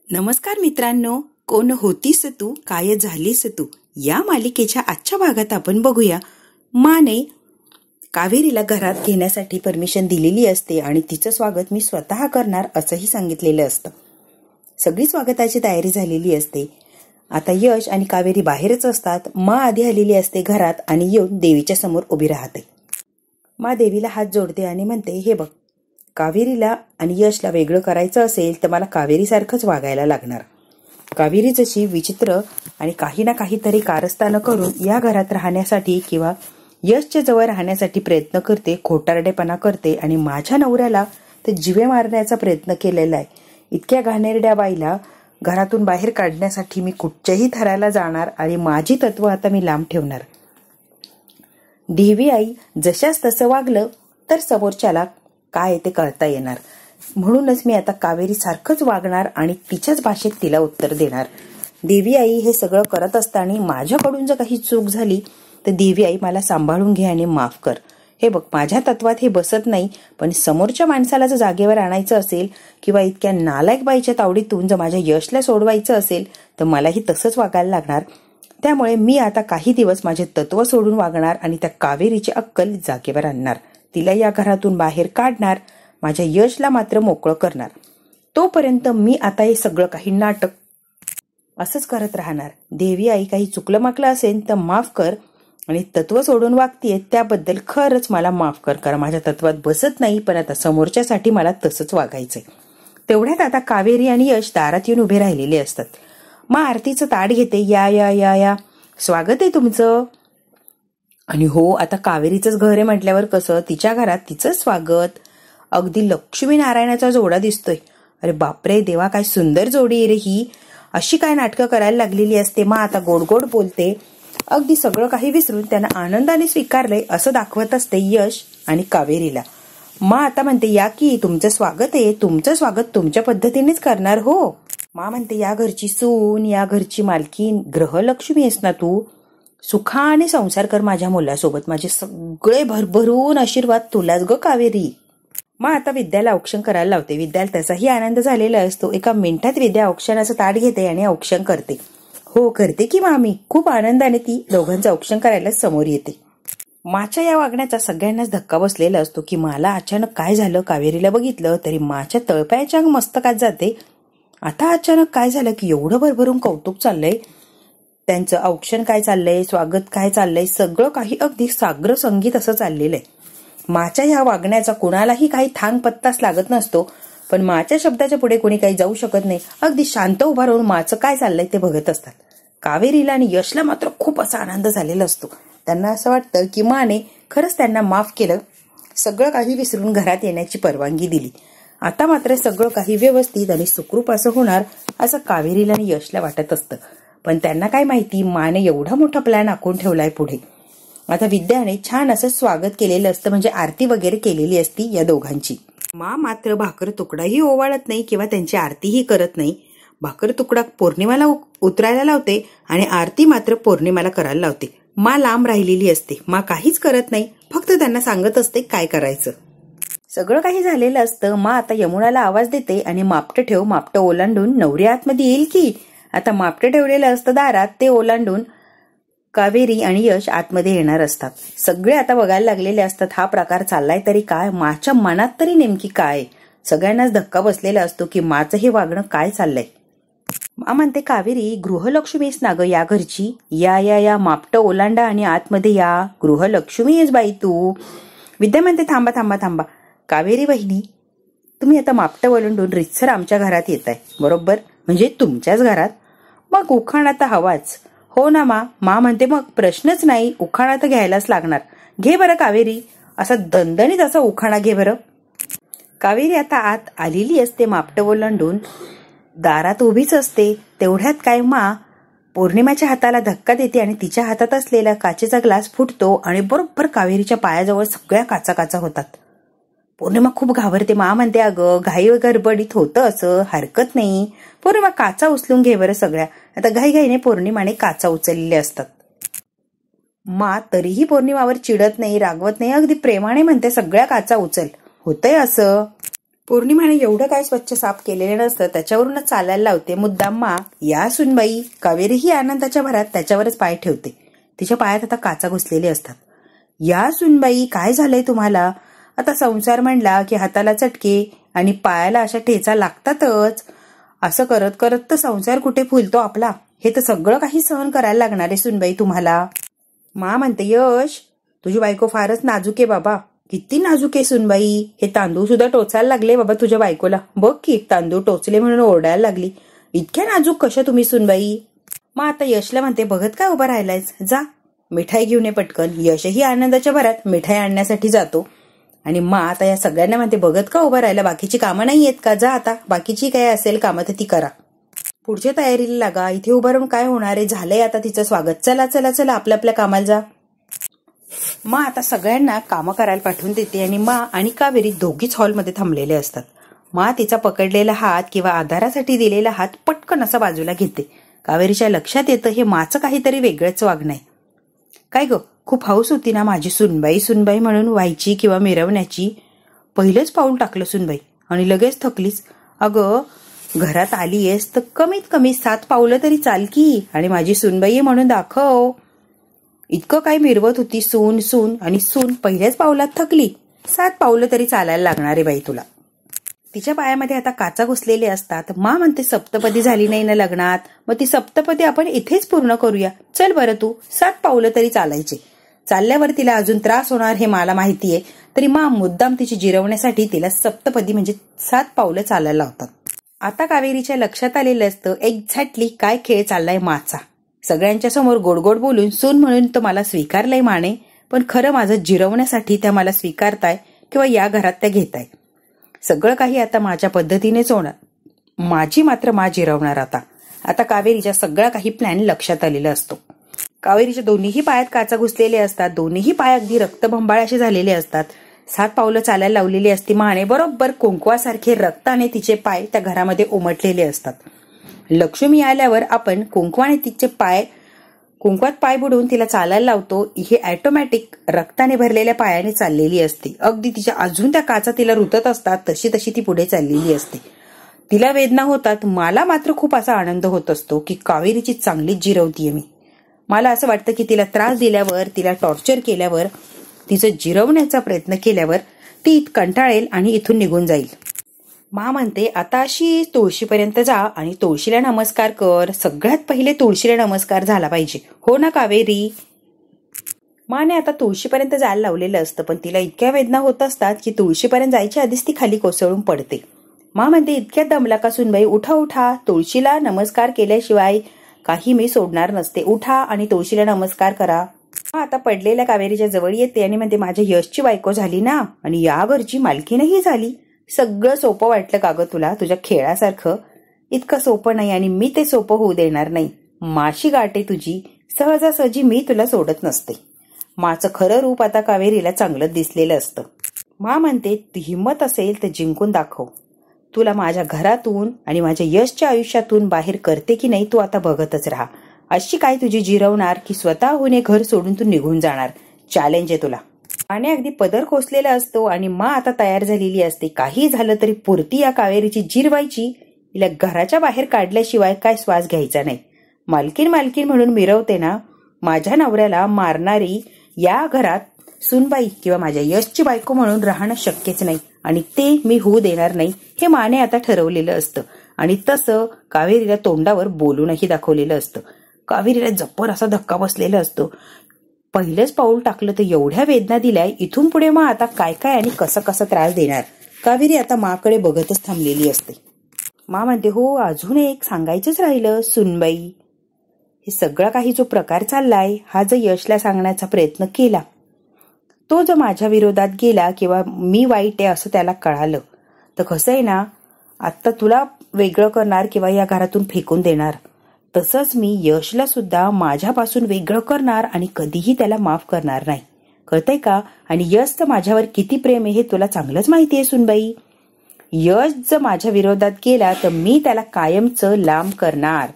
नमस्कार मित्रांनो, कोण होतीस तू काय झालीस तू या मालिकेच्या आजच्या भागात आपण बघूया. माने कावेरीला घरात घेण्यासाठी परमिशन दिलेली असते आणि तिचं स्वागत मी स्वतः करणार असंही सांगितलेलं असतं. सगळी स्वागताची तयारी झालेली असते. आता यश आणि कावेरी बाहेरच असतात. मा आधी आलेली असते घरात आणि येऊन देवीच्या समोर उभी राहते. मा देवीला हात जोडते आणि म्हणते, हे बघ, कावेरीला आणि यशला वेगळं करायचं असेल तर मला कावेरीसारखंच वागायला लागणार. कावेरी जशी विचित्र आणि काही ना काहीतरी कारस्थानं करून या घरात राहण्यासाठी किंवा यशच्या जवळ राहण्यासाठी प्रयत्न करते, खोटारडेपणा करते आणि माझ्या नवऱ्याला ते जीवे मारण्याचा प्रयत्न केलेला आहे. इतक्या घाणेरड्या बाईला घरातून बाहेर काढण्यासाठी मी कुठच्याही थराला जाणार आणि माझी तत्व आता मी लांब ठेवणार. देवी आई जशाच तसं वागलं तर समोरच्याला काय ते कळता येणार. म्हणूनच मी आता कावेरी सारखंच वागणार आणि तिच्याच भाषेत तिला उत्तर देणार. देवी आई हे सगळं करत असताना माझ्याकडून जर काही चूक झाली तर देवी आई मला सांभाळून घे आणि माफ कर. हे बघ, माझ्या तत्वात हे बसत नाही, पण समोरच्या माणसाला जर जागेवर आणायचं असेल किंवा इतक्या नालायक बाईच्या तावडीतून जर माझ्या यशला सोडवायचं असेल तर मलाही तसंच वागायला लागणार. त्यामुळे मी आता काही दिवस माझे तत्व सोडून वागणार आणि त्या कावेरीची अक्कल जागेवर आणणार. तिला या घरातून बाहेर काढणार, माझ्या यशला मात्र मोकळं करणार. तोपर्यंत मी आता हे सगळं काही नाटक असंच करत राहणार. देवी आई काही चुकलं माकलं असेल तर माफ कर आणि तत्व सोडून वागतीये त्याबद्दल खरंच मला माफ कर. कारण माझ्या तत्वात बसत नाही, पण आता समोरच्यासाठी मला तसंच वागायचंय. तेवढ्यात आता कावेरी आणि यश दारात येऊन उभे राहिलेले असतात. मग आरतीचं ताट घेते. या या या या स्वागत आहे तुमचं. आणि हो, आता कावेरीचंच घर आहे म्हटल्यावर कसं तिच्या घरात तिचं स्वागत. अगदी लक्ष्मी नारायणाचा जोडा दिसतोय. अरे बापरे देवा, काय सुंदर जोडी आहे रे ही. अशी काय नाटकं करायला लागलेली असते. मग आता गोड गोड बोलते. अगदी सगळं काही विसरून त्यांना आनंदाने स्वीकारलंय असं दाखवत असते यश आणि कावेरीला. मा आता म्हणते, या की तुमचं स्वागत आहे. तुमचं स्वागत तुमच्या पद्धतीनेच करणार. हो, मा म्हणते, या घरची सून, या घरची मालकीन, ग्रहलक्ष्मी आहेस ना तू. सुखाने संसार कर माझ्या मुलासोबत. माझे सगळे भरभरून आशीर्वाद तुलाच ग कावेरी. मग आता विद्याला औक्षण करायला लावते. विद्याला त्याचाही आनंद झालेला असतो. एका मिनिटात विद्या औक्षणाचं ताट घेते आणि औक्षण करते. हो, करते की मामी. खूप आनंदाने ती दोघांचं औक्षण करायला समोर येते. माच्या या वागण्याचा सगळ्यांनाच धक्का बसलेला असतो की मला अचानक काय झालं. कावेरीला बघितलं तरी माच्या तळपायाच्या मस्तकात जाते. आता अचानक काय झालं की एवढं भरभरून कौतुक चाललंय. त्यांचं औक्षण काय चाललंय, स्वागत काय चाललंय, सगळं काही अगदी साग्र संगीत असं चाललेलं आहे. माच्या ह्या वागण्याचा कुणालाही काही थांग पत्ताच लागत नसतो, पण माच्या शब्दाच्या पुढे कोणी काही जाऊ शकत नाही. अगदी शांत उभा राहून माचं काय चाललंय ते बघत असतात. कावेरीला आणि यशला मात्र खूप असा आनंद झालेला असतो. त्यांना असं वाटतं की माने खरंच त्यांना माफ केलं, सगळं काही विसरून घरात येण्याची परवानगी दिली. आता मात्र सगळं काही व्यवस्थित आणि सुखरूप असं होणार असं कावेरीला आणि यशला वाटत असतं. पण त्यांना काय माहिती, माने एवढा मोठा प्लॅन आखून ठेवलाय पुढे. आता विद्याने छान असं स्वागत केलेलं असतं, म्हणजे आरती वगैरे केलेली असती या दोघांची. मा मात्र भाकर तुकडाही ओवाळत नाही किंवा त्यांची आरतीही करत नाही. भाकर तुकडा पौर्णिमाला उतरायला लावते आणि आरती मात्र पौर्णिमाला करायला लावते. मा लांब राहिलेली असते. मा काहीच करत नाही, फक्त त्यांना सांगत असते काय करायचं. सगळं काही झालेलं असतं. मा आता यमुनाला आवाज देते आणि मापटं ठेव. मापटं ओलांडून नवरी आतमध्ये येईल की. आता मापटं ठेवलेलं असतं दारात, ते ओलांडून कावेरी आणि यश आतमध्ये येणार असतात. सगळे आता बघायला लागलेले असतात हा प्रकार चाललाय तरी काय, माच्या मनात तरी नेमकी काय. सगळ्यांनाच धक्का बसलेला असतो की माचं हे वागणं काय चाललंय. मा म्हणते, कावेरी गृहलक्ष्मीच ना ग या घरची. या या या मापटं ओलांडा आणि आतमध्ये या. गृहलक्ष्मी आहेस बाई तू. विद्या म्हणते, थांबा थांबा थांबा. कावेरी बहिणी, तुम्ही आता मापटं ओलांडून रितसर आमच्या घरात येताय बरोबर, म्हणजे तुमच्याच घरात. मग उखाणा तर हवाच. हो ना मा. मा म्हणते, मग प्रश्नच नाही, उखाणा तर घ्यायलाच लागणार. घे बरं कावेरी. असा दणदणीत असा उखाणा घे बरं. कावेरी आता आत आलेली असते. मापटं ओलांडून दारात उभीच असते. तेवढ्यात काय मा पौर्णिमाच्या हाताला धक्का देते आणि तिच्या हातात असलेला काचेचा ग्लास फुटतो आणि बरोबर कावेरीच्या पायाजवळ सगळ्या काचा काचा होतात. पौर्णिमा खूप घाबरते. मा म्हणते, अगं घाई गडबडीत होतं असं, हरकत नाही. पौर्णिमा काचा उचलून घे बरं सगळ्या. आता घाईघाईने पौर्णिमाने काचा उचललेल्या असतात. मा तरीही पौर्णिमावर चिडत नाही, रागवत नाही, अगदी प्रेमाने म्हणते, सगळ्या काचा उचल. होतंय असं. पौर्णिमाने एवढं काय स्वच्छ साफ केलेलं नसतं, त्याच्यावरूनच चालायला लावते मुद्दाम मा. या सुनबाई. कावेरीही आनंदाच्या भरात त्याच्यावरच पाय ठेवते. तिच्या पायात आता काचा घुसलेले असतात. या सुनबाई, काय झालंय तुम्हाला? आता संसार म्हणला की हाताला चटके आणि पायाला अशा ठेचा लागतातच. असं करत करत तर संसार कुठे फुलतो आपला. हे तर सगळं काही सहन करायला लागणार आहे सुनबाई तुम्हाला. मा म्हणते, यश, तुझी बायको फारच नाजूक आहे बाबा. किती नाजूक आहे सुनबाई. हे तांदूळ सुद्धा टोचायला लागले बाबा तुझ्या बायकोला. बघ की, तांदूळ टोचले म्हणून ओरडायला लागली. इतक्या नाजूक कशा तुम्ही सुनबाई? मग आता यशला म्हणते, बघत काय उभा राहिलायस, जा मिठाई घेऊन ये पटकन. यशही आनंदाच्या भरात मिठाई आणण्यासाठी जातो. आणि मा आता या सगळ्यांना म्हणते, बघत का उभा राहिला, बाकीची कामं नाही आहेत का? जा आता, बाकीची काय असेल कामं तर ती करा. पुढच्या तयारीला लागा. इथे उभं राहून काय होणार आहे? झालंय आता तिचं स्वागत. चला चला चला, आपल्या आपल्या कामाला जा. मा आता सगळ्यांना कामं करायला पाठवून देते आणि मा आणि कावेरी दोघीच हॉलमध्ये थांबलेले असतात. मा तिचा पकडलेला हात किंवा आधारासाठी दिलेला हात पटकन असा बाजूला घेते. कावेरीच्या लक्षात येतं हे माचं काहीतरी वेगळंच वागणं आहे. काय ग, खूप हौस होती ना माझी सुनबाई सुनबाई म्हणून व्हायची किंवा मिरवण्याची. पहिलंच पाऊल टाकलं सुनबाई आणि लगेच थकलीस. अगं, घरात आलीयस तर कमीत कमी 7 पावलं तरी चाल की आणि माझी सुनबाई म्हणून दाखव. इतकं काय मिरवत होती सून सून आणि सून पहिल्याच पावलात थकली. 7 पावलं तरी चालायला लागणार आहे बाई तुला. तिच्या पायामध्ये आता काचा घुसलेले असतात. मा म्हणते, सप्तपदी झाली नाही ना लग्नात, मग ती सप्तपदी आपण इथेच पूर्ण करूया. चल बरं, तू 7 पावलं तरी चालायचे. चालल्यावर तिला अजून त्रास होणार हे मला माहितीये, तरी मा मुद्दाम तिची जिरवण्यासाठी तिला सप्तपदी म्हणजे 7 पावलं चालायला लावतात. आता कावेरीच्या लक्षात आलेलं असतं एक्झॅक्टली काय खेळ चाललाय माचा. सगळ्यांच्या समोर गोडगोड बोलून सून म्हणून तो मला स्वीकारलंय माने, पण खरं माझं जिरवण्यासाठी त्या मला स्वीकारताय किंवा या घरात त्या घेताय. सगळं काही आता माझ्या पद्धतीनेच होणार. माझी मात्र मा जिरवणार आता. आता कावेरीच्या सगळा काही प्लॅन लक्षात आलेला असतो. कावेरीच्या दोन्हीही पायात काचा घुसलेले असतात. दोन्हीही पाय अगदी रक्तबंबाळाचे झालेले असतात. 7 पावलं चालायला लावलेली असती माने. बरोबर कुंकवासारखे रक्ताने तिचे पाय त्या घरामध्ये उमटलेले असतात. लक्ष्मी आल्यावर आपण कुंकवाने तिचे कुंकवात पाय बुडवून तिला चालायला लावतो. ही ऑटोमॅटिक रक्ताने भरलेल्या पायाने चाललेली असते. अगदी तिच्या अजून त्या काचा तिला रुतत असतात तशी तशी ती पुढे चाललेली असते. तिला वेदना होतात. मला मात्र खूप असा आनंद होत असतो की कावेरीची चांगलीच जिरवतीये मी. मला असं वाटतं की तिला त्रास दिल्यावर, तिला टॉर्चर केल्यावर, तिचं जिरवण्याचा प्रयत्न केल्यावर ती कंटाळेल आणि इथून निघून जाईल. मा म्हणते, आता अशी तुळशीपर्यंत जा आणि तुळशीला नमस्कार कर. सगळ्यात पहिले तुळशीला नमस्कार झाला पाहिजे, हो ना कावेरी? माने आता तुळशीपर्यंत जायला लावलेलं असतं, पण तिला इतक्या वेदना होत असतात की तुळशीपर्यंत जायच्या आधीच ती खाली कोसळून पडते. मा म्हणते, इतक्या दमला का सुनबाई? उठा उठा, तुळशीला नमस्कार केल्याशिवाय काही मी सोडणार नसते. उठा आणि तुळशीला नमस्कार करा. आता पडलेल्या कावेरीच्या जवळ येते आणि म्हणते, माझ्या यशची बायको झाली ना आणि या घरची मालकीनही झाली. सगळं सोपं वाटलं का ग तुला तुझ्या खेळासारखं? इतकं सोपं नाही आणि मी ते सोपं होऊ देणार नाही. माशी गाठे तुझी, सहजासहजी मी तुला सोडत नसते. माचं खरं रूप आता कावेरीला चांगलं दिसलेलं असतं. मा म्हणते, तू हिंमत असेल तर जिंकून दाखव. तुला माझ्या घरातून आणि माझ्या यशच्या आयुष्यातून बाहेर करते की नाही तू आता बघतच राहा. अशी काय तुझी जिरवणार की स्वतःहून हे घर सोडून तू निघून जाणार? चॅलेंज आहे तुला. माने अगदी पदर खोसलेला असतो आणि मा आता तयार झालेली असते. काही झालं तरी पुरती या कावेरीची जिरवायची. तिला घराच्या बाहेर काढल्याशिवाय काय श्वास घ्यायचा नाही. मालकीन मालकीन म्हणून मिरवते ना, माझ्या नवऱ्याला मारणारी या घरात सुनबाई किंवा माझ्या यशची बायको म्हणून राहणं शक्यच नाही आणि ते मी होऊ देणार नाही, हे माने आता ठरवलेलं असतं. आणि तसं कावेरीला तोंडावर बोलूनही दाखवलेलं असतं. कावेरीला जप्पर असा धक्का बसलेला असतो. पहिलंच पाऊल टाकलं तर एवढ्या वेदना दिल्याय, इथून पुढे मग आता काय काय आणि कसं कसं त्रास देणार? कावेरी आता माकडे बघतच थांबलेली असते. मा म्हणते, हो अजून एक सांगायचंच राहिलं सुनबाई. हे सगळा काही जो प्रकार चाललाय हा जर यशला सांगण्याचा प्रयत्न केला, तो जर माझ्या विरोधात गेला किंवा मी वाईट आहे असं त्याला कळालं तर कसं आहे ना, आत्ता तुला वेगळं करणार किंवा या घरातून फेकून देणार. तसंच मी यशला सुद्धा माझ्यापासून वेगळं करणार आणि कधीही त्याला माफ करणार नाही. कळतंय का? आणि यशचं माझ्यावर किती प्रेम आहे हे तुला चांगलंच माहिती आहे सुनबाई. यश जर माझ्या विरोधात गेला तर मी त्याला कायमचं लांब करणार.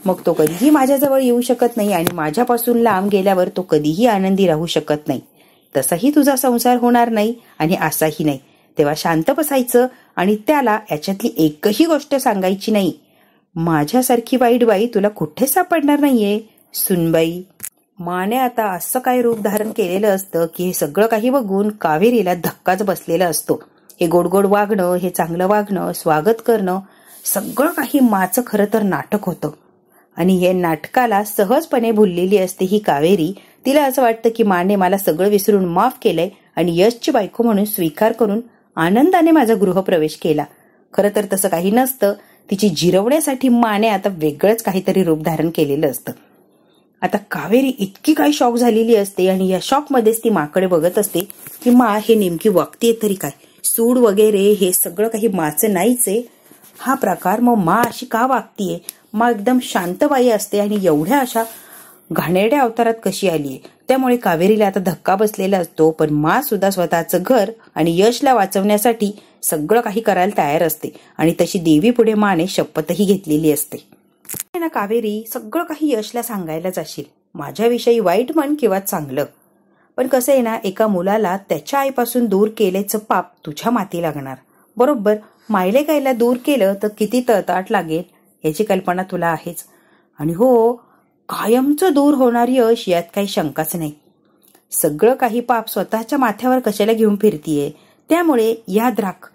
मग तो कधीही माझ्याजवळ येऊ शकत नाही आणि माझ्यापासून लांब गेल्यावर तो कधीही आनंदी राहू शकत नाही. तसाही तुझा संसार होणार नाही आणि असाही नाही. तेव्हा शांत बसायचं आणि त्याला याच्यातली एकही गोष्ट सांगायची नाही. माझ्यासारखी वाईट बाई तुला कुठे सापडणार नाहीये सुनबाई. माने आता असं काय रूप धारण केलेलं असतं की हे सगळं काही बघून कावेरीला धक्काच बसलेला असतो. हे गोड गोड वागणं, हे चांगलं वागणं, स्वागत करणं, सगळं काही माचं खरं तर नाटक होतं. आणि हे नाटकाला सहजपणे भुललेली असते ही कावेरी. तिला असं वाटतं की माने मला सगळं विसरून माफ केलंय आणि यशची बायको म्हणून स्वीकार करून आनंदाने माझा गृहप्रवेश केला. खरं तर तसं काही नसतं. तिची जिरवण्यासाठी माने आता वेगळंच काहीतरी रूप धारण केलेलं असतं. आता कावेरी इतकी काही शॉक झालेली असते आणि या शॉकमध्येच ती माकडे बघत असते की मा हे नेमकी वागतीये तरी काय. सूड वगैरे हे सगळं काही माचं नाहीच आहे हा प्रकार. मग मा अशी का वागतीये. मा एकदम शांत बाई असते आणि एवढ्या अशा घाणेरड्या अवतारात कशी आलीये. त्यामुळे कावेरीला आता धक्का बसलेला असतो. पण मा सुद्धा स्वतःचं घर आणि यशला वाचवण्यासाठी सगळं काही करायला तयार असते आणि तशी देवी पुढे माने शपथही घेतलेली असते. ना कावेरी सगळं काही यशला सांगायला जाशील, माझ्याविषयी वाईट म्हण किंवा चांगलं, पण कसं आहे ना, एका मुलाला त्याच्या आईपासून दूर केल्याचं पाप तुझ्या माती लागणार. बरोबर. मायले गायला दूर केलं तर किती तळताट लागेल याची कल्पना तुला आहेच. आणि हो, कायमचं दूर होणार यश यात काही शंकाच नाही. सगळं काही पाप स्वतःच्या माथ्यावर कशाला घेऊन फिरतीये. त्यामुळे याद राख,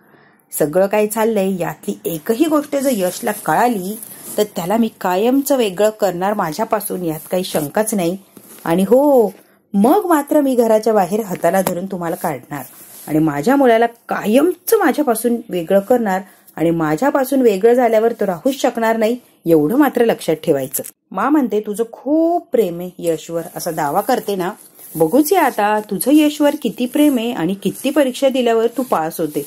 सगळं काय चाललंय यातली एकही गोष्ट जर यशला कळाली तर त्याला मी कायमचं वेगळं करणार माझ्यापासून, यात काही शंकाच नाही. आणि हो, मग मात्र मी घराच्या बाहेर हाताला धरून तुम्हाला काढणार आणि माझ्या मुलाला कायमचं माझ्यापासून वेगळं करणार आणि माझ्यापासून वेगळं झाल्यावर तो राहूच शकणार नाही, एवढं मात्र लक्षात ठेवायचं. मा म्हणते तुझं खूप प्रेम आहे यशवर, असा दावा करते ना. बघूच या आता तुझं यशवर किती प्रेम आहे आणि किती परीक्षा दिल्यावर तू पास होते.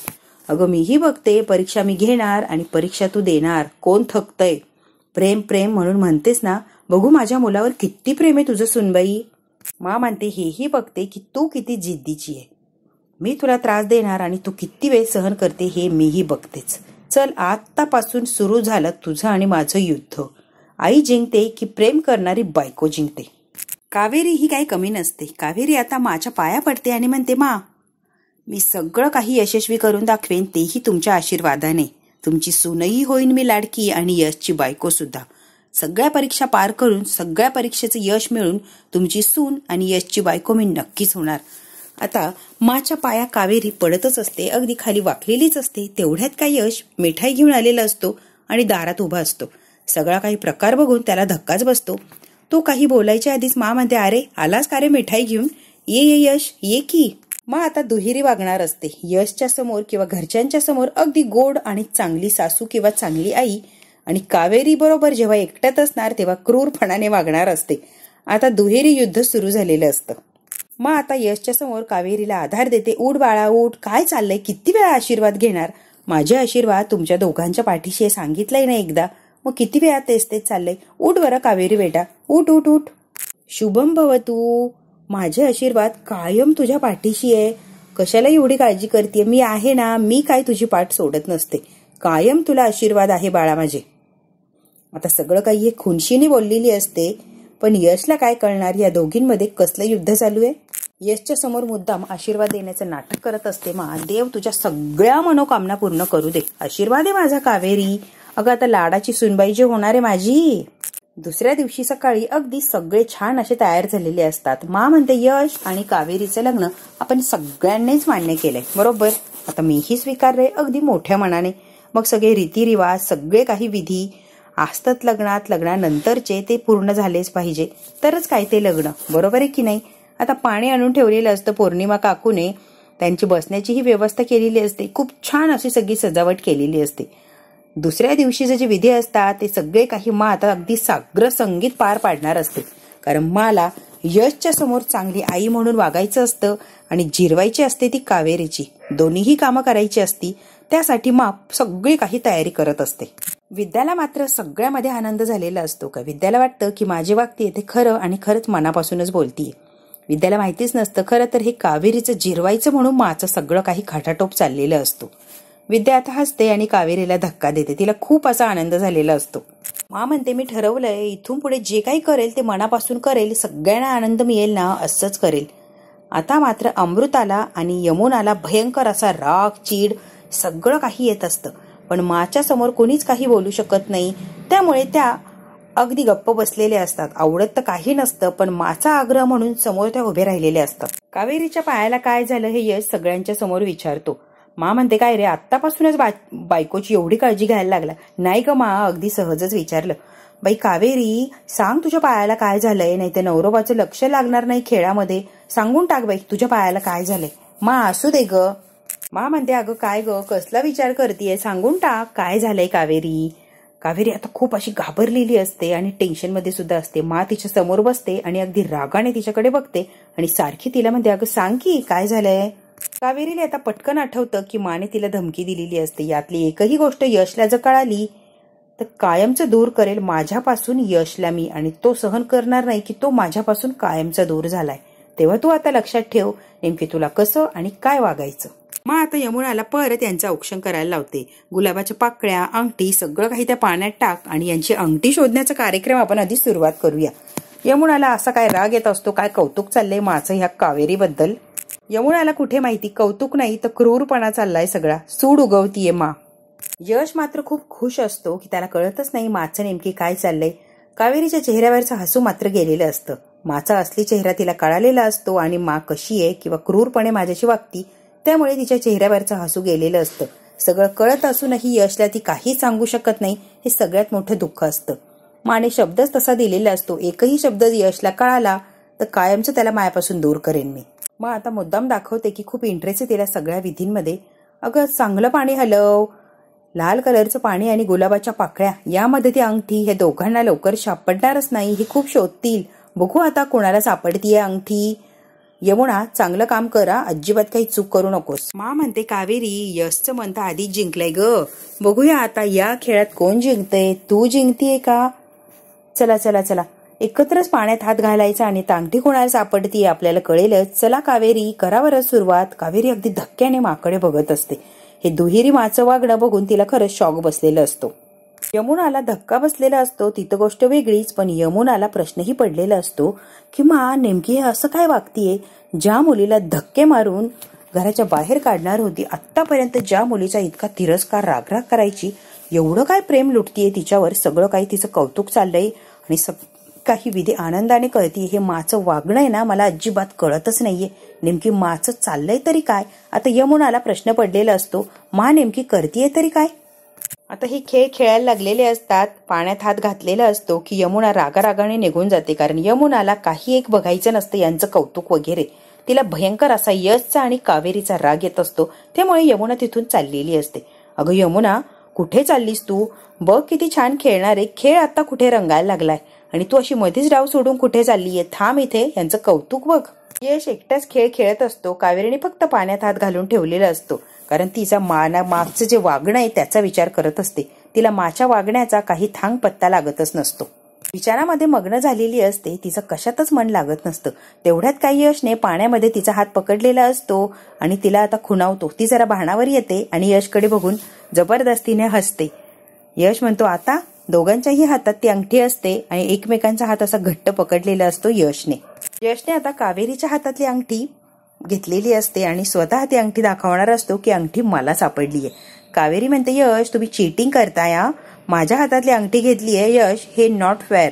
अगं मीही बघते, परीक्षा मी घेणार आणि परीक्षा तू देणार. कोण थकतय. प्रेम प्रेम म्हणून म्हणतेस ना, बघू माझ्या मुलावर किती प्रेम आहे तुझं सुनबाई. मा म्हणते हेही बघते की तू किती जिद्दीची आहे. मी तुला त्रास देणार आणि तू किती वेळ सहन करते हे मीही बघतेच. चल, आतापासून सुरू झालं तुझं आणि माझं युद्ध. आई जिंकते की प्रेम करणारी बायको जिंकते. कावेरी ही काही कमी नसते. कावेरी आता माच्या पाया पडते आणि म्हणते, मा मी सगळं काही यशस्वी करून दाखवेन, तेही तुमच्या आशीर्वादाने. तुमची सूनही होईन मी लाडकी आणि यशची बायको सुद्धा. सगळ्या परीक्षा पार करून सगळ्या परीक्षेचं यश मिळून तुमची सून आणि यशची बायको मी नक्कीच होणार. आता माच्या पाया कावेरी पडतच असते, अगदी खाली वाकलेलीच असते. तेवढ्यात काय यश मिठाई घेऊन आलेला असतो आणि दारात उभा असतो. सगळा काही प्रकार बघून त्याला धक्काच बसतो. तो काही बोलायच्या आधीच मा म्हणते, अरे आलास का रे मिठाई घेऊन, ये ये यश ये की. मा आता दुहेरी वागणार असते. यशच्या समोर किंवा घरच्यांच्या समोर अगदी गोड आणि चांगली सासू किंवा चांगली आई, आणि कावेरी बरोबर जेव्हा एकट्यात असणार तेव्हा क्रूरपणाने वागणार असते. आता दुहेरी युद्ध सुरू झालेलं असतं. मा आता यशच्या समोर कावेरीला आधार देते. उठ बाळा उठ, काय चाललंय, किती वेळा आशीर्वाद घेणार. माझे आशीर्वाद तुमच्या दोघांच्या पाठीशी आहे, सांगितलंय ना एकदा, मग किती वेळा तेच चाललंय. उठ बरं कावेरी बेटा, उठ उठ उठ. शुभम भवतू, माझे आशीर्वाद कायम तुझ्या पाठीशी आहे. कशाला एवढी काळजी करते, मी आहे ना, मी काय तुझी पाठ सोडत नसते. कायम तुला आशीर्वाद आहे बाळा माझे. आता सगळं काही हे खुनशीने बोललेली असते, पण यशला काय कळणार या दोघींमध्ये कसलं युद्ध चालू आहे. यशच्या समोर मुद्दाम आशीर्वाद देण्याचं नाटक करत असते. मा देव तुझ्या सगळ्या मनोकामना पूर्ण करू दे. आशीर्वाद आहे माझा कावेरी. अगं आता लाडाची सुनबाई जी होणार आहे माझी. दुसऱ्या दिवशी सकाळी अगदी सगळे छान असे तयार झालेले असतात. मा म्हणते यश आणि कावेरीचं लग्न आपण सगळ्यांनीच मान्य केलंय. बरोबर. आता मीही स्वीकारलंय अगदी मोठ्या मनाने. मग सगळे रीतिरिवाज, सगळे काही विधी असतात लग्नात, लग्नानंतरचे ते पूर्ण झालेच पाहिजे, तरच काय ते लग्न. बरोबर आहे की नाही. आता पाणी आणून ठेवलेलं असतं पौर्णिमा काकूने. त्यांची बसण्याचीही व्यवस्था केलेली असते. खूप छान अशी सगळी सजावट केलेली असते. दुसऱ्या दिवशीचे जे विधी असतात ते सगळे काही मा आता अगदी साग्र संगीत पार पाडणार असते. कारण माला यशच्या समोर चांगली आई म्हणून वागायचं असतं आणि जिरवायची असते ती कावेरीची. दोन्हीही कामं करायची असती. त्यासाठी मा सगळी काही तयारी करत असते. विद्याला मात्र सगळ्यामध्ये आनंद झालेला असतो. का विद्याला वाटतं की माझी वागतीये ते खरं आणि खरंच मनापासूनच बोलतीये. विद्याला माहितीच नसतं खरं तर हे कावेरीचं जिरवायचं म्हणून माचं सगळं काही खाटाटोप चाललेलं असतो. विद्या आता हसते आणि कावेरीला धक्का देते. तिला खूप असा आनंद झालेला असतो. मा म्हणते मी ठरवलंय इथून पुढे जे काही करेल ते मनापासून करेल, सगळ्यांना आनंद मिळेल ना असंच करेल. आता मात्र अमृताला आणि यमुनाला भयंकर असा राग, चीड सगळं काही येत असतं, पण माच्या समोर कोणीच काही बोलू शकत नाही. त्यामुळे त्या अगदी गप्प बसलेल्या असतात. आवडत तर काही नसतं, पण माचा आग्रह म्हणून समोर त्या उभे राहिलेल्या असतात. कावेरीच्या पायाला काय झालं हे यश सगळ्यांच्या समोर विचारतो. मा म्हणते, काय रे, आत्तापासूनच बायकोची एवढी काळजी घ्यायला लागला? नाही ग मा, अगदी सहजच विचारलं. बाई कावेरी, सांग तुझ्या पायाला काय झालंय, नाही तर नवरोबाचं लक्ष लागणार नाही खेळामध्ये. सांगून टाक बाई, तुझ्या पायाला काय झालंय. मा, असू दे ग. मा म्हणते, अगं काय ग, कसला विचार करतीये, सांगून टाक काय झालंय कावेरी. कावेरी आता खूप अशी घाबरलेली असते आणि टेन्शनमध्ये सुद्धा असते. मा तिच्या समोर बसते आणि अगदी रागाने तिच्याकडे बघते आणि सारखी तिला म्हणते, अगं सांग की काय झालंय. कावेरीला आता पटकन आठवतं की माने तिला धमकी दिलेली असते. यातली एकही गोष्ट यशला जर कळाली तर कायमचं दूर करेल माझ्यापासून यशला मी, आणि तो सहन करणार नाही की तो माझ्यापासून कायमचा दूर झालाय. तेव्हा तू आता लक्षात ठेव नेमके तुला कसं आणि काय वागायचं. मग आता यमुनाला परत यांचं औक्षण करायला लावते. गुलाबाच्या पाकळ्या, अंगठी सगळं काही त्या पाण्यात टाक आणि यांची अंगठी शोधण्याचा कार्यक्रम आपण आधी सुरुवात करूया. यमुनाला असा काय राग येत असतो, काय कौतुक चाललंय माझं ह्या कावेरीबद्दल. यमुनाला कुठे माहिती कौतुक नाही तर क्रूरपणा चाललाय सगळा. सूड उगवतीये मा. यश मात्र खूप खुश असतो की त्याला कळतच नाही माचं नेमकी काय चाललंय. कावेरीच्या चेहऱ्यावरचं हसू मात्र गेलेलं असतं. माचा असली चेहरा तिला कळालेला असतो आणि मा कशी आहे किंवा क्रूरपणे माझ्याशी वागती, त्यामुळे तिच्या चेहऱ्यावरचं हसू गेलेलं असतं. सगळं कळत असूनही यशला ती काही सांगू शकत नाही, हे सगळ्यात मोठं दुःख असतं. माने शब्दच तसा दिलेला असतो, एकही शब्द यशला कळाला तर कायमचं त्याला मायापासून दूर करेन मी. मग आता मुद्दाम दाखवते की खूप इंटरेस्ट आहे तिला सगळ्या विधींमध्ये. अगं चांगलं पाणी हलव. लाल कलरचं पाणी आणि गुलाबाच्या पाकळ्या यामध्ये ती अंगठी, हे दोघांना लवकर सापडणारच नाही, हे खूप शोधतील. बघू आता कोणाला सापडतीये अंगठी. यमुना, चांगलं काम करा, अजिबात काही चूक करू नकोस. मा म्हणते, कावेरी, यशचं मन तर आधीच जिंकलंय ग. बघूया आता या खेळात कोण जिंकतंय, तू जिंकतीये का. चला चला चला, एकत्रच पाण्यात हात घालायचा आणि अंगठी कोणाला सापडतीये आपल्याला कळेलच. चला कावेरी, करावरच सुरुवात. कावेरी अगदी धक्क्याने माकडे बघत असते. हे दुहेरी माचं वागणं बघून तिला खरंच शॉक बसलेला असतो. यमुनाला धक्का बसलेला असतो तिथं गोष्ट वेगळीच, पण यमुनाला प्रश्नही पडलेला असतो की मा नेमकी हे असं काय वागतीये. ज्या मुलीला धक्के मारून घराच्या बाहेर काढणार होती, आतापर्यंत ज्या मुलीचा इतका तिरस्कार रागराग करायची, एवढं काय प्रेम लुटतीये तिच्यावर. सगळं काही तिचं कौतुक चाललंय आणि काही विधी आनंदाने कळतीये. हे माचं वागणं आहे ना, मला अजिबात कळतच नाहीये नेमकी माचं चाललंय तरी काय. आता यमुनाला प्रश्न पडलेला असतो, मा नेमकी करतीये तरी काय. आता हे खेळ खेळायला लागलेले असतात. पाण्यात हात घातलेला असतो की यमुना रागारागाने निघून जाते, कारण यमुनाला काही एक बघायचं नसतं यांचं कौतुक वगैरे. तिला भयंकर असा यशचा आणि कावेरीचा राग येत असतो. त्यामुळे यमुना तिथून चाललेली असते. अगं यमुना, कुठे चाललीस तू. बघ किती छान खेळणार आहे, खेळ आता कुठे रंगायला लागलाय आणि तू अशी मध्येच डाव सोडून कुठे चाललीये. थांब इथे, यांचं कौतुक बघ. यश एकटाच खेळ खेळत असतो. कावेरीने फक्त पाण्यात हात घालून ठेवलेला असतो, कारण तिचा मागचं जे वागणं आहे त्याचा विचार करत असते. तिला माच्या वागण्याचा काही थांग पत्ता लागतच नसतो. विचारामध्ये मग्न झालेली असते, तिचं कशातच मन लागत नसतं. तेवढ्यात काही यशने पाण्यामध्ये तिचा हात पकडलेला असतो आणि तिला आता खुणावतो. ती जरा भानावर येते आणि यशकडे बघून जबरदस्तीने हसते. यश म्हणतो, आता दोघांच्याही हातात ती अंगठी असते आणि एकमेकांचा हात असा घट्ट पकडलेला असतो यशने. यशने आता कावेरीच्या हातातली अंगठी घेतलेली असते आणि स्वतः ती अंगठी दाखवणार असतो की अंगठी मला सापडलीये. कावेरी म्हणते, यश तुम्ही चीटिंग करताय, माझ्या हातातली अंगठी घेतलीये. यश, हे नॉट फेअर.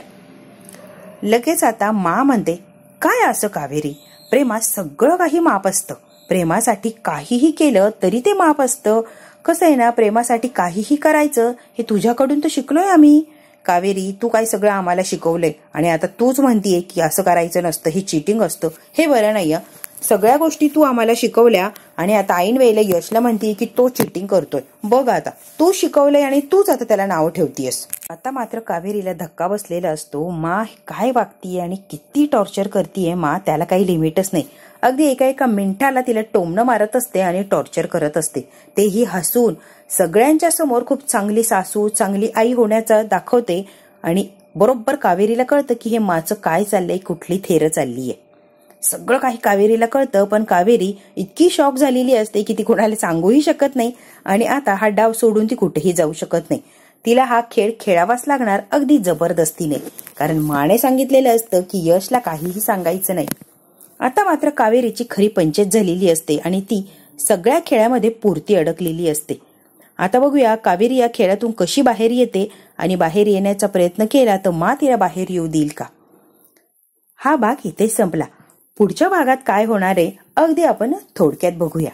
लगेच आता मा म्हणते, काय असं कावेरी, प्रेमात सगळं काही माप असतं. प्रेमासाठी काहीही केलं तरी ते माप असतं. कसं आहे ना, प्रेमासाठी काहीही करायचं हे तुझ्याकडून तर शिकलोय आम्ही. कावेरी, तू काय सगळं आम्हाला शिकवलंय आणि आता तूच म्हणतीये की असं करायचं नसतं, हे चीटिंग असतं. हे बरं नाही. सगळ्या गोष्टी तू आम्हाला शिकवल्या आणि आता ऐन वेळेला यशला म्हणतीये की तो चीटिंग करतोय. बघ आता, तू शिकवलंय आणि तूच आता त्याला नाव ठेवतीयस. आता मात्र कावेरीला धक्का बसलेला असतो. मा काय वागतीये आणि किती टॉर्चर करतीये मा, त्याला काही लिमिटच नाही. अगदी एका एका मिनिटाला तिला टोमणं मारत असते आणि टॉर्चर करत असते, तेही हसून. सगळ्यांच्या समोर खूप चांगली सासू, चांगली आई होण्याचं दाखवते आणि बरोबर कावेरीला कळतं की हे माचं काय चाललंय, कुठली थेर चाललीय. सगळं काही कावेरीला कळतं, पण कावेरी इतकी शॉक झालेली असते की ती कोणाला सांगूही शकत नाही आणि आता हा डाव सोडून ती कुठेही जाऊ शकत नाही. तिला हा खेळ खेळावाच लागणार अगदी जबरदस्तीने, कारण माने सांगितलेलं असतं की यशला काहीही सांगायचं नाही. आता मात्र कावेरीची खरी पंचायत झालेली असते आणि ती सगळ्या खेळामध्ये पूर्ती अडकलेली असते. आता बघूया कावेरी या खेळातून कशी बाहेर येते आणि बाहेर येण्याचा प्रयत्न केला तर मा तिला बाहेर येऊ देईल का. हा भाग इथे संपला. पुढच्या भागात काय होणार आहे अगदी आपण थोडक्यात बघूया.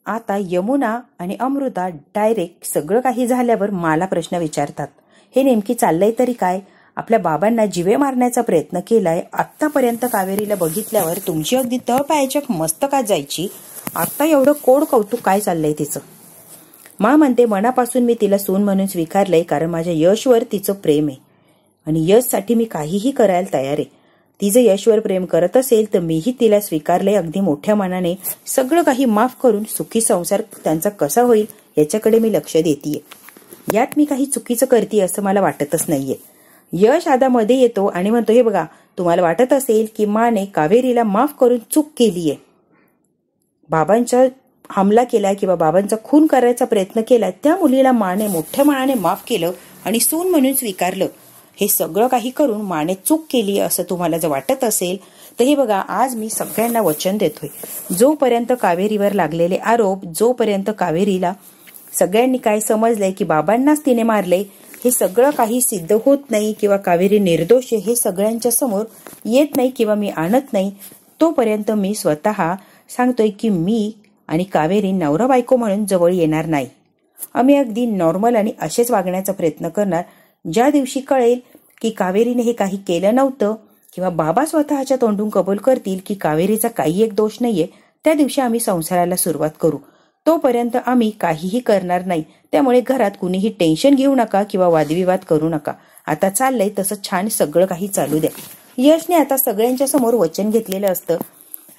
आता यमुना आणि अमृता डायरेक्ट सगळं काही झाल्यावर मला प्रश्न विचारतात, हे नेमकी चाललंय तरी काय. आपल्या बाबांना जीवे मारण्याचा प्रयत्न केलाय. आतापर्यंत कावेरीला बघितल्यावर तुमची अगदी तळपायाच्या मस्तकात जायची. आता एवढं कोड कौतुक काय चाललंय तिचं. मा म्हणते मनापासून मी तिला सून म्हणून स्वीकारलंय कारण माझ्या यशवर तिचं प्रेम आहे आणि यशसाठी मी काहीही करायला तयार आहे. ती जर यशवर प्रेम करत असेल तर मीही तिला स्वीकारलंय अगदी मोठ्या मनाने. सगळं काही माफ करून सुखी संसार त्यांचा कसा होईल याच्याकडे मी लक्ष देतीये. यात मी काही चुकीचं करते असं मला वाटतच नाहीये. यश आता मध्ये येतो आणि म्हणतो, हे बघा तुम्हाला वाटत असेल की माने कावेरीला माफ करून चूक केलीये, बाबांचा हमला केलाय किंवा बाबांचा खून करायचा प्रयत्न केलाय, त्या मुलीला माने मोठ्या मनाने माफ केलं आणि सून म्हणून स्वीकारलं. हे सगळं काही करून माने चूक केली असं तुम्हाला जर वाटत असेल तर हे बघा आज मी सगळ्यांना वचन देतोय, जोपर्यंत कावेरीवर लागलेले आरोप, जोपर्यंत कावेरीला सगळ्यांनी काय समजलंय की बाबांनाच तिने मारले, हे सगळं काही सिद्ध होत नाही किंवा कावेरी निर्दोष आहे हे सगळ्यांच्या समोर येत नाही किंवा मी आणत नाही, तोपर्यंत मी स्वतः सांगतोय की मी आणि कावेरी नवरा बायको म्हणून जवळ येणार नाही. आम्ही अगदी नॉर्मल आणि असेच वागण्याचा प्रयत्न करणार. ज्या दिवशी कळेल की कावेरीने हे काही केलं नव्हतं किंवा बाबा स्वतःच्या तोंडून कबूल करतील की कावेरीचा काही एक दोष नाहीये, त्या दिवशी आम्ही संसाराला सुरुवात करू. तोपर्यंत आम्ही काहीही करणार नाही. त्यामुळे घरात कुणीही टेन्शन घेऊ नका किंवा वादविवाद करू नका. आता चाललंय तसं छान सगळं काही चालू द्या. यशने आता सगळ्यांच्या समोर वचन घेतलेलं असतं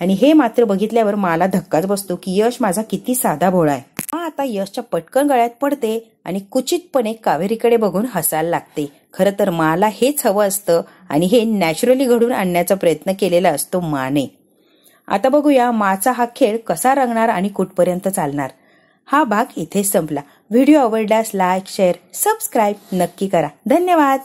आणि हे मात्र बघितल्यावर मला धक्काच बसतो की यश माझा किती साधा भोळा आहे. आता यशच्या पटकन गळ्यात पडते आणि कुचितपणे कावेरीकडे बघून हसायला लागते. खरं तर मला हेच हवं असतं आणि हे नॅचरली घडून आणण्याचा प्रयत्न केलेला असतो माने. आता बघूया माचा हा खेळ कसा रंगणार आणि कुठपर्यंत चालणार. हा भाग इथेच संपला. व्हिडिओ आवडल्यास लाईक, शेअर, सबस्क्राईब नक्की करा. धन्यवाद.